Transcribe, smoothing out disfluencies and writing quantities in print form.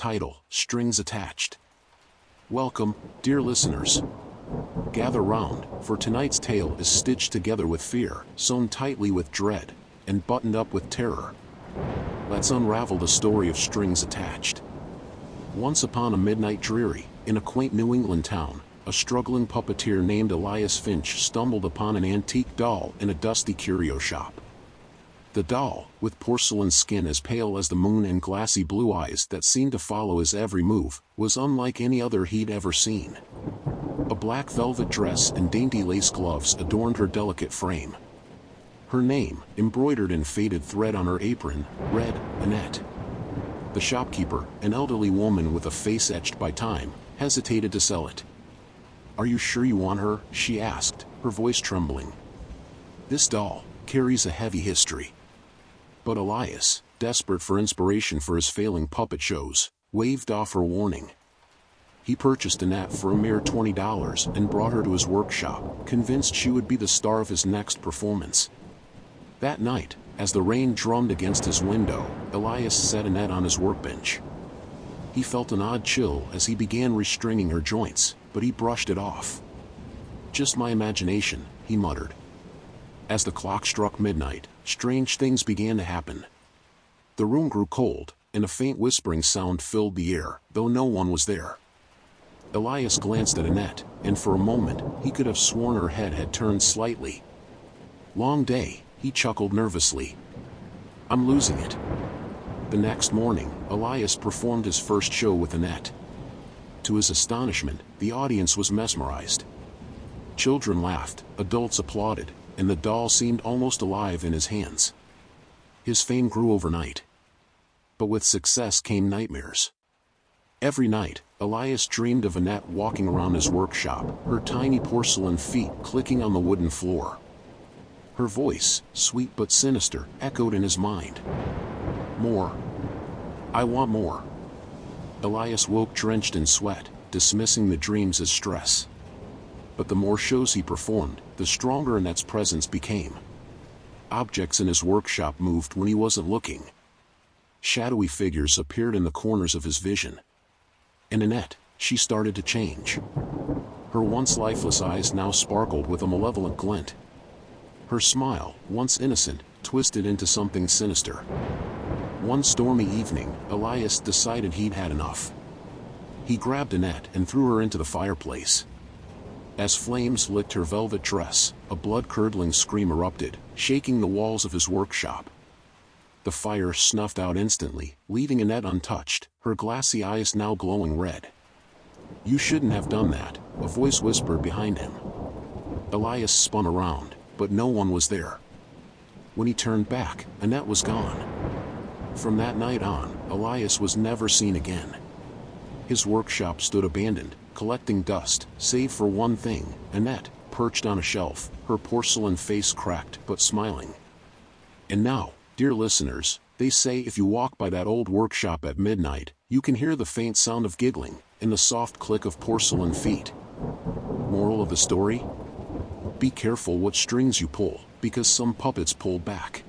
title, Strings Attached. Welcome, dear listeners. Gather round, for tonight's tale is stitched together with fear, sewn tightly with dread, and buttoned up with terror. Let's unravel the story of Strings Attached. Once upon a midnight dreary, in a quaint New England town, a struggling puppeteer named Elias Finch stumbled upon an antique doll in a dusty curio shop. The doll, with porcelain skin as pale as the moon and glassy blue eyes that seemed to follow his every move, was unlike any other he'd ever seen. A black velvet dress and dainty lace gloves adorned her delicate frame. Her name, embroidered in faded thread on her apron, read, Annette. The shopkeeper, an elderly woman with a face etched by time, hesitated to sell it. "Are you sure you want her?" she asked, her voice trembling. "This doll carries a heavy history." But Elias, desperate for inspiration for his failing puppet shows, waved off her warning. He purchased Annette for a mere $20 and brought her to his workshop, convinced she would be the star of his next performance. That night, as the rain drummed against his window, Elias set Annette on his workbench. He felt an odd chill as he began restringing her joints, but he brushed it off. "Just my imagination," he muttered. As the clock struck midnight, strange things began to happen. The room grew cold, and a faint whispering sound filled the air, though no one was there. Elias glanced at Annette, and for a moment, he could have sworn her head had turned slightly. "Long day," he chuckled nervously. "I'm losing it." The next morning, Elias performed his first show with Annette. To his astonishment, the audience was mesmerized. Children laughed, adults applauded, and the doll seemed almost alive in his hands. His fame grew overnight. But with success came nightmares. Every night, Elias dreamed of Annette walking around his workshop, her tiny porcelain feet clicking on the wooden floor. Her voice, sweet but sinister, echoed in his mind. "More. I want more." Elias woke drenched in sweat, dismissing the dreams as stress. But the more shows he performed, the stronger Annette's presence became. Objects in his workshop moved when he wasn't looking. Shadowy figures appeared in the corners of his vision. And Annette, she started to change. Her once lifeless eyes now sparkled with a malevolent glint. Her smile, once innocent, twisted into something sinister. One stormy evening, Elias decided he'd had enough. He grabbed Annette and threw her into the fireplace. As flames licked her velvet dress, a blood-curdling scream erupted, shaking the walls of his workshop. The fire snuffed out instantly, leaving Annette untouched, her glassy eyes now glowing red. "You shouldn't have done that," a voice whispered behind him. Elias spun around, but no one was there. When he turned back, Annette was gone. From that night on, Elias was never seen again. His workshop stood abandoned, collecting dust, save for one thing, Annette, perched on a shelf, her porcelain face cracked but smiling. And now, dear listeners, they say if you walk by that old workshop at midnight, you can hear the faint sound of giggling, and the soft click of porcelain feet. Moral of the story? Be careful what strings you pull, because some puppets pull back.